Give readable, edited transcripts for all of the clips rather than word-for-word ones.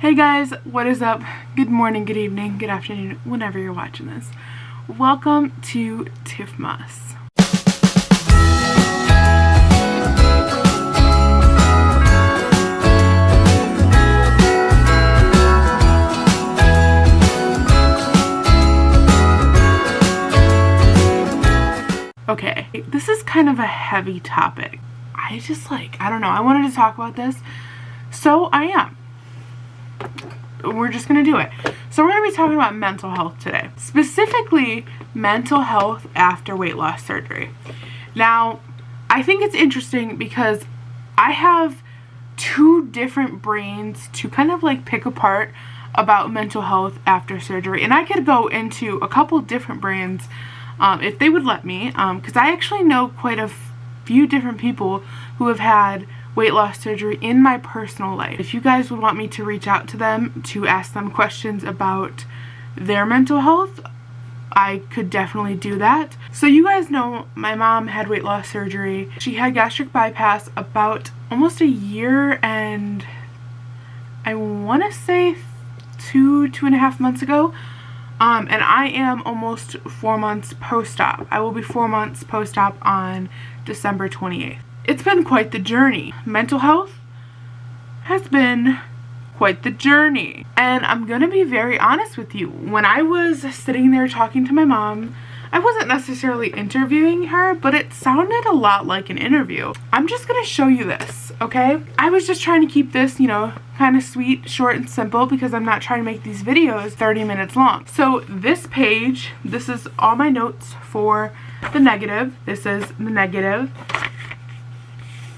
Hey guys, what is up? Good morning, good evening, good afternoon, whenever you're watching this. Welcome to Tiffmas. Okay, this is kind of a heavy topic. I don't know, I wanted to talk about this, so I am. We're just gonna do it. So we're gonna be talking about mental health today, specifically mental health after weight loss surgery. Now, I think it's interesting because I have two different brains to kind of like pick apart about mental health after surgery, and I could go into a couple different brains if they would let me, because I actually know quite a few different people who have had weight loss surgery in my personal life. If you guys would want me to reach out to them to ask them questions about their mental health, I could definitely do that. So you guys know my mom had weight loss surgery. She had gastric bypass about almost a year and I want to say two and a half months ago. And I am almost 4 months post-op. I will be 4 months post-op on December 28th. It's been quite the journey. Mental health has been quite the journey. And I'm gonna be very honest with you. When I was sitting there talking to my mom, I wasn't necessarily interviewing her, but it sounded a lot like an interview. I'm just gonna show you this, okay? I was just trying to keep this, you know, kind of sweet, short, and simple because I'm not trying to make these videos 30 minutes long. So this page, this is all my notes for the negative. This is the negative.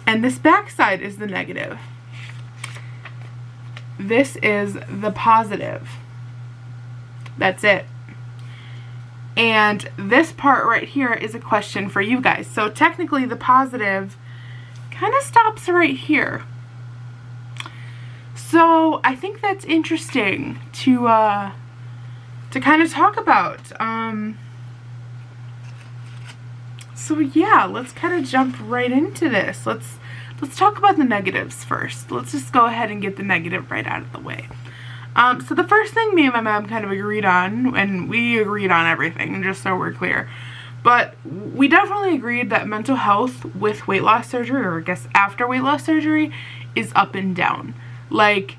And this back side is the negative. This is the positive. That's it. And this part right here is a question for you guys. So technically the positive kind of stops right here. So I think that's interesting to kind of talk about. So yeah, let's kind of jump right into this. Let's talk about the negatives first. Let's just go ahead and get the negative right out of the way. So the first thing me and my mom kind of agreed on, and we agreed on everything, just so we're clear, but we definitely agreed that mental health with weight loss surgery, or I guess after weight loss surgery, is up and down. Like,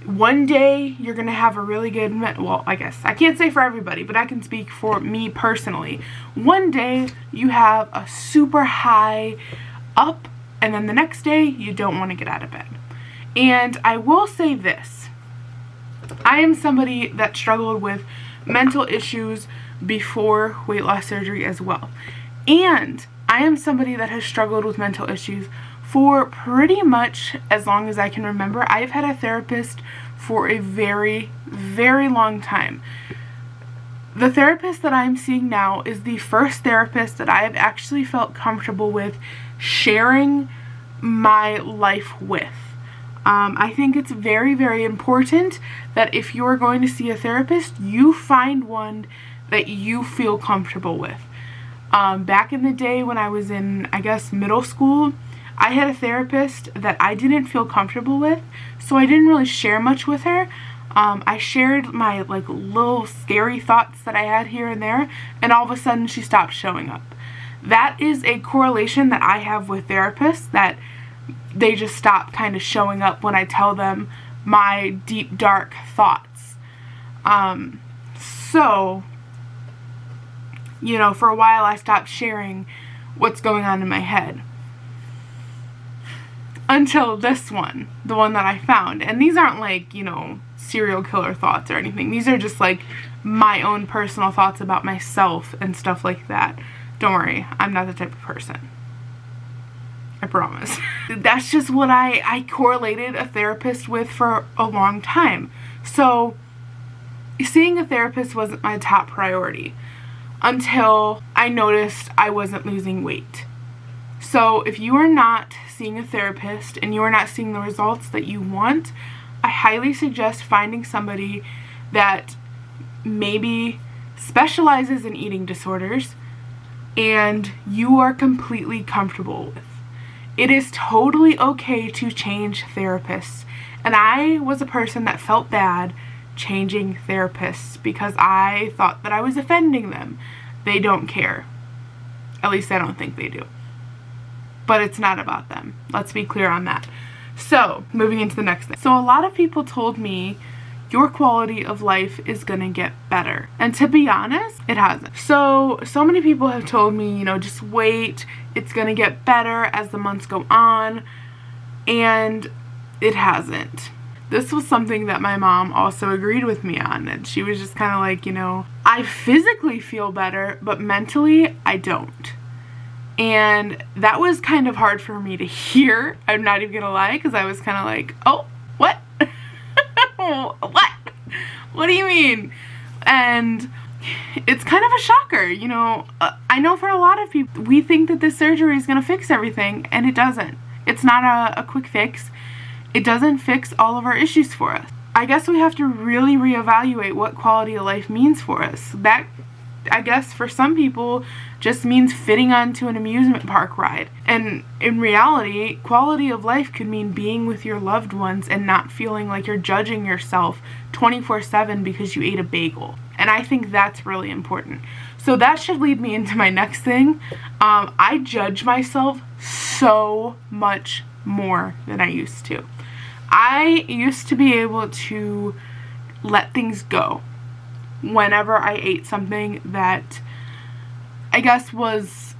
one day you're gonna have a really good, well, I guess I can't say for everybody, but I can speak for me personally. One day you have a super high up, and then the next day you don't want to get out of bed. And I will say this, I am somebody that struggled with mental issues before weight loss surgery as well. And I am somebody that has struggled with mental issues for pretty much as long as I can remember. I've had a therapist for a very, very long time. The therapist that I'm seeing now is the first therapist that I have actually felt comfortable with sharing my life with. I think it's very, very important that if you're going to see a therapist, you find one that you feel comfortable with. Back in the day when I was in, I guess, middle school, I had a therapist that I didn't feel comfortable with, so I didn't really share much with her. I shared my like little scary thoughts that I had here and there, and all of a sudden she stopped showing up. That is a correlation that I have with therapists, that they just stop kind of showing up when I tell them my deep, dark thoughts. So, you know, for a while I stopped sharing what's going on in my head. Until this one, the one that I found. And these aren't like, you know, serial killer thoughts or anything. These are just like my own personal thoughts about myself and stuff like that. Don't worry, I'm not the type of person. I promise. That's just what I correlated a therapist with for a long time. So seeing a therapist wasn't my top priority until I noticed I wasn't losing weight. So if you are not seeing a therapist and you are not seeing the results that you want, I highly suggest finding somebody that maybe specializes in eating disorders and you are completely comfortable with. It is totally okay to change therapists And I was a person that felt bad changing therapists because I thought that I was offending them. They don't care. At least I don't think they do. But it's not about them. Let's be clear on that. So, moving into the next thing. So a lot of people told me your quality of life is gonna get better. And to be honest, it hasn't. So many people have told me, you know, just wait, it's gonna get better as the months go on, and it hasn't. This was something that my mom also agreed with me on, and she was just kind of like, you know, I physically feel better, but mentally I don't. And that was kind of hard for me to hear, I'm not even gonna lie, because I was kind of like, oh, what? What? What do you mean? And it's kind of a shocker, you know. I know for a lot of people, we think that this surgery is going to fix everything, and it doesn't. It's not a quick fix. It doesn't fix all of our issues for us. I guess we have to really reevaluate what quality of life means for us. That, I guess, for some people, just means fitting onto an amusement park ride. And in reality, quality of life could mean being with your loved ones and not feeling like you're judging yourself 24/7 because you ate a bagel. And I think that's really important. So that should lead me into my next thing. I judge myself so much more than I used to. I used to be able to let things go whenever I ate something that I guess was,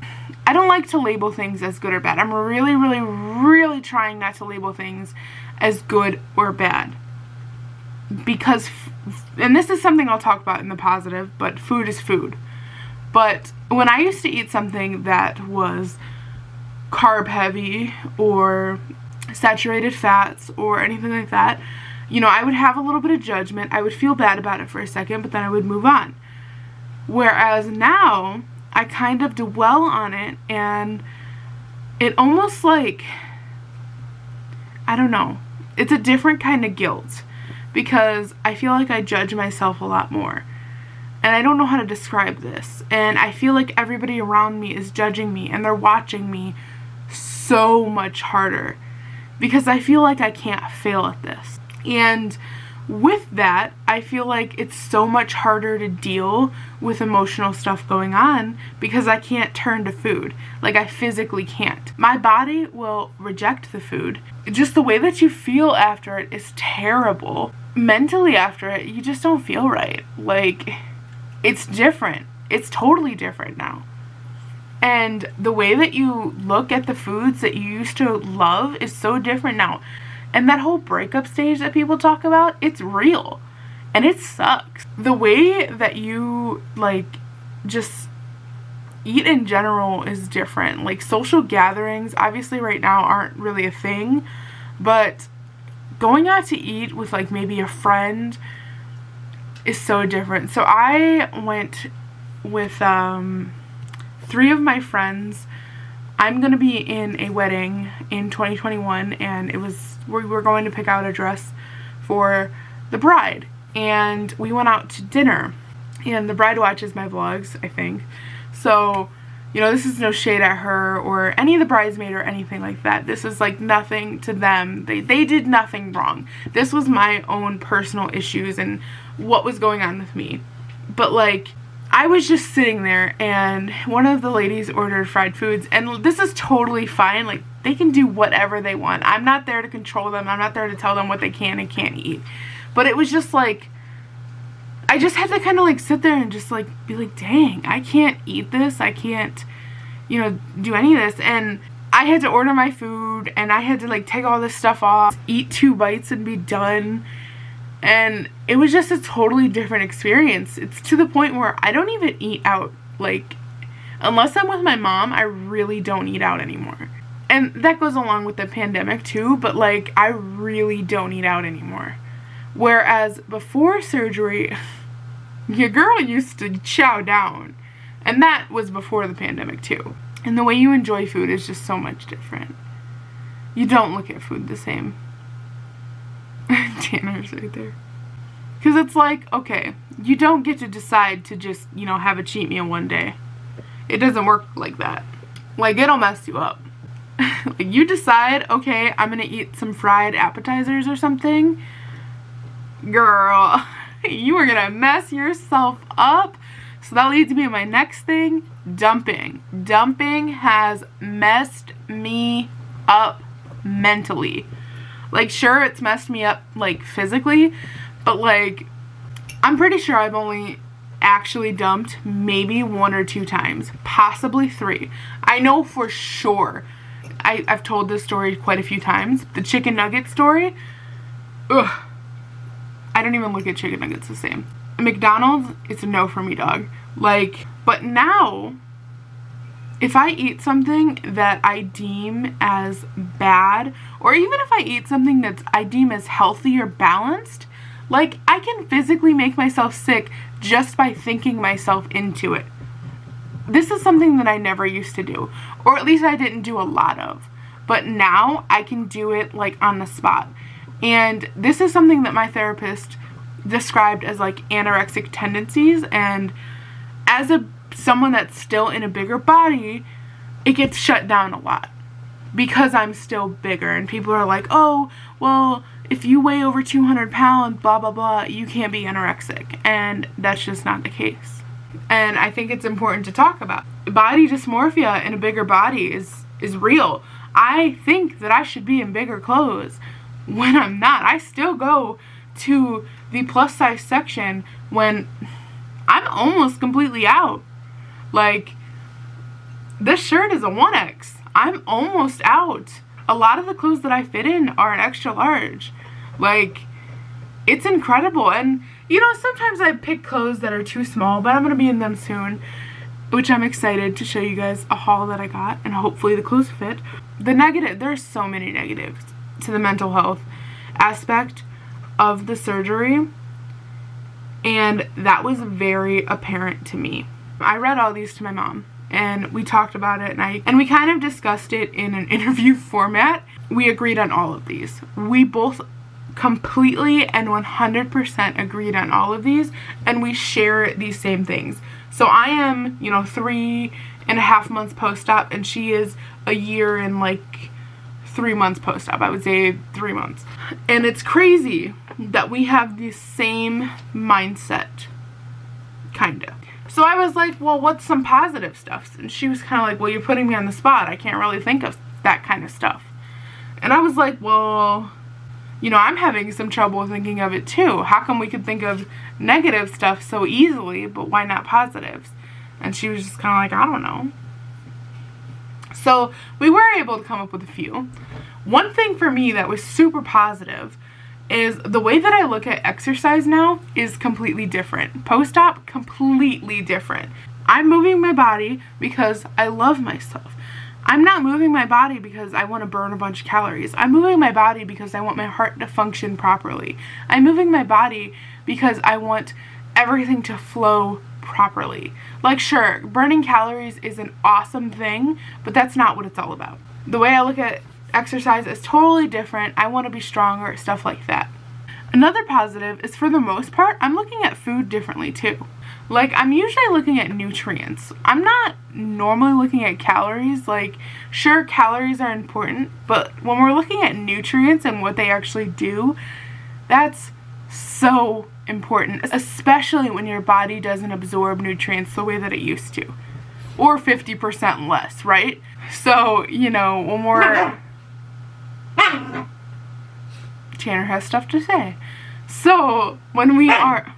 I don't like to label things as good or bad. I'm really trying not to label things as good or bad. Because, and this is something I'll talk about in the positive, but food is food. But when I used to eat something that was carb heavy or saturated fats or anything like that, you know, I would have a little bit of judgment. I would feel bad about it for a second, but then I would move on. Whereas now, I kind of dwell on it, and it almost like, I don't know, it's a different kind of guilt, because I feel like I judge myself a lot more. And I don't know how to describe this. And I feel like everybody around me is judging me, and they're watching me so much harder, because I feel like I can't fail at this. And with that, I feel like it's so much harder to deal with emotional stuff going on because I can't turn to food. Like, I physically can't. My body will reject the food. Just the way that you feel after it is terrible. Mentally after it, you just don't feel right. Like, it's different. It's totally different now. And the way that you look at the foods that you used to love is so different now. And that whole breakup stage that people talk about, it's real. And it sucks. The way that you, like, just eat in general is different. Like, social gatherings, obviously right now aren't really a thing. But going out to eat with, like, maybe a friend is so different. So I went with 3 of my friends. I'm going to be in a wedding in 2021, and we were going to pick out a dress for the bride. And we went out to dinner, and the bride watches my vlogs, I think. So, you know, this is no shade at her or any of the bridesmaid or anything like that. This is like nothing to them. They did nothing wrong. This was my own personal issues and what was going on with me. But like, I was just sitting there, and one of the ladies ordered fried foods, and this is totally fine. Like, they can do whatever they want. I'm not there to control them. I'm not there to tell them what they can and can't eat. But it was just like, I just had to kind of like sit there and just like be like, dang, I can't eat this. I can't, you know, do any of this. And I had to order my food, and I had to like take all this stuff off, eat 2 bites and be done. And it was just a totally different experience. It's to the point where I don't even eat out. Like, unless I'm with my mom, I really don't eat out anymore. And that goes along with the pandemic too, but like, I really don't eat out anymore. Whereas before surgery, your girl used to chow down. And that was before the pandemic too. And the way you enjoy food is just so much different. You don't look at food the same. Tanner's right there. Because it's like, okay, you don't get to decide to just, you know, have a cheat meal one day. It doesn't work like that. Like, it'll mess you up. Like, you decide, okay, I'm gonna eat some fried appetizers or something. Girl, you are gonna mess yourself up. So that leads me to my next thing, dumping. Dumping has messed me up mentally. Like, sure, it's messed me up, like, physically, but, like, I'm pretty sure I've only actually dumped maybe 1 or 2 times, possibly 3. I know for sure. I've told this story quite a few times. The chicken nugget story. Ugh. I don't even look at chicken nuggets the same. McDonald's, it's a no for me, dog. Like, but now, if I eat something that I deem as bad, or even if I eat something that I deem as healthy or balanced, like, I can physically make myself sick just by thinking myself into it. This is something that I never used to do, or at least I didn't do a lot of. But now I can do it, like, on the spot. And this is something that my therapist described as, like, anorexic tendencies, and as someone that's still in a bigger body, it gets shut down a lot because I'm still bigger, and people are like, oh, well, if you weigh over 200 pounds, blah, blah, blah, you can't be anorexic. And that's just not the case. And I think it's important to talk about. Body dysmorphia in a bigger body is real. I think that I should be in bigger clothes when I'm not. I still go to the plus size section when I'm almost completely out. Like, this shirt is a 1X. I'm almost out. A lot of the clothes that I fit in are an extra large. Like, it's incredible. And, you know, sometimes I pick clothes that are too small, but I'm going to be in them soon, which I'm excited to show you guys a haul that I got, and hopefully the clothes fit. There's so many negatives to the mental health aspect of the surgery, and that was very apparent to me. I read all these to my mom, and we talked about it, and we kind of discussed it in an interview format. We agreed on all of these. We both completely and 100% agreed on all of these, and we share these same things. So I am, you know, 3.5 months post-op, and she is a year and like 3 months post-op. I would say 3 months. And it's crazy that we have the same mindset, kinda. So I was like, well, what's some positive stuff? And she was kind of like, well, you're putting me on the spot. I can't really think of that kind of stuff. And I was like, well, you know, I'm having some trouble thinking of it too. How come we could think of negative stuff so easily, but why not positives? And she was just kind of like, I don't know. So we were able to come up with a few. One thing for me that was super positive is the way that I look at exercise now is completely different. Post-op, completely different. I'm moving my body because I love myself. I'm not moving my body because I want to burn a bunch of calories. I'm moving my body because I want my heart to function properly. I'm moving my body because I want everything to flow properly. Like, sure, burning calories is an awesome thing, but that's not what it's all about. The way I look at exercise is totally different. I want to be stronger, stuff like that. Another positive is, for the most part, I'm looking at food differently too. Like, I'm usually looking at nutrients. I'm not normally looking at calories. Like, sure, calories are important, but when we're looking at nutrients and what they actually do, that's so important, especially when your body doesn't absorb nutrients the way that it used to, or 50% less, right? So, you know, when we're... Tanner has stuff to say. So, when we are...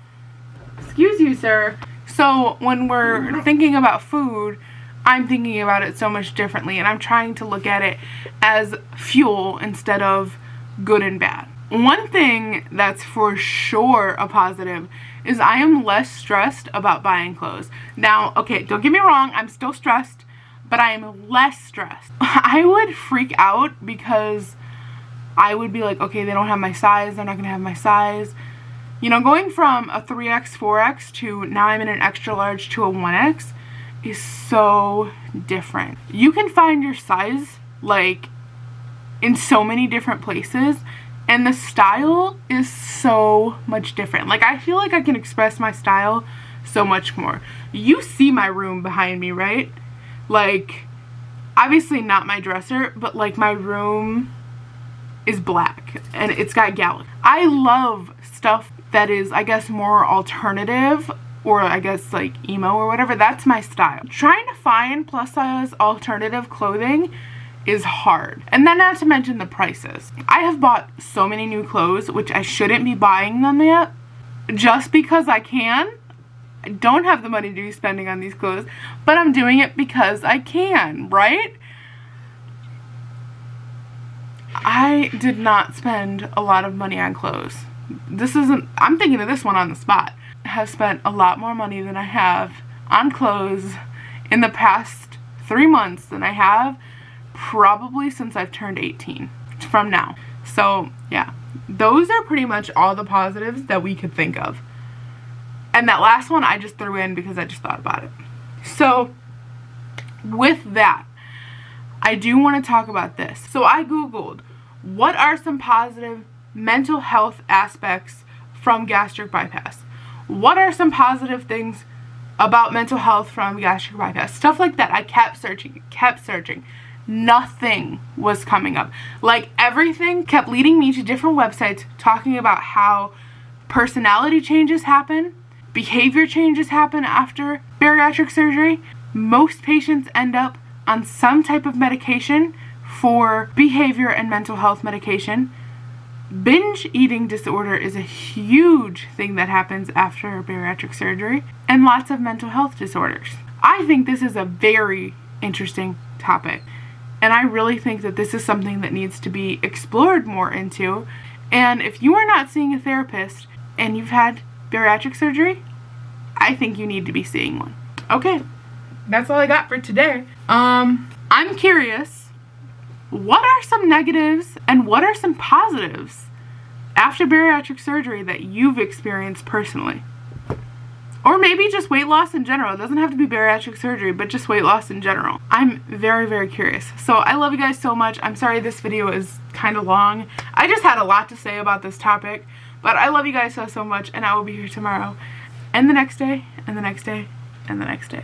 Excuse you, sir. So, when we're thinking about food, I'm thinking about it so much differently, and I'm trying to look at it as fuel instead of good and bad. One thing that's for sure a positive is I am less stressed about buying clothes. Now, okay, don't get me wrong, I'm still stressed, but I am less stressed. I would freak out because I would be like, okay, they don't have my size, they're not gonna have my size. You know, going from a 3X, 4X to now I'm in an extra large to a 1X is so different. You can find your size, like, in so many different places, and the style is so much different. Like, I feel like I can express my style so much more. You see my room behind me, right? Like, obviously not my dresser, but like my room is black and it's got galaxy. I love stuff that is, I guess, more alternative, or I guess like emo or whatever. That's my style. Trying to find plus size alternative clothing is hard. And then not to mention the prices. I have bought so many new clothes, which I shouldn't be buying them yet, just because I can. I don't have the money to be spending on these clothes, but I'm doing it because I can, right? I did not spend a lot of money on clothes. I'm thinking of this one on the spot. I have spent a lot more money than I have on clothes in the past 3 months than I have probably since I've turned 18 from now. So yeah, those are pretty much all the positives that we could think of. And that last one I just threw in because I just thought about it. So with that, I do want to talk about this. So I Googled, what are some positive mental health aspects from gastric bypass? What are some positive things about mental health from gastric bypass? Stuff like that. I kept searching. Nothing was coming up. Like, everything kept leading me to different websites talking about how personality changes happen, behavior changes happen after bariatric surgery. Most patients end up on some type of medication for behavior and mental health medication. Binge eating disorder is a huge thing that happens after bariatric surgery, and lots of mental health disorders. I think this is a very interesting topic, and I really think that this is something that needs to be explored more into. And if you are not seeing a therapist and you've had bariatric surgery, I think you need to be seeing one. Okay, that's all I got for today. I'm curious, what are some negatives and what are some positives after bariatric surgery that you've experienced personally? Or maybe just weight loss in general. It doesn't have to be bariatric surgery, but just weight loss in general. I'm very, very curious. So I love you guys so much. I'm sorry this video is kind of long. I just had a lot to say about this topic, but I love you guys so, so much, and I will be here tomorrow, and the next day, and the next day, and the next day.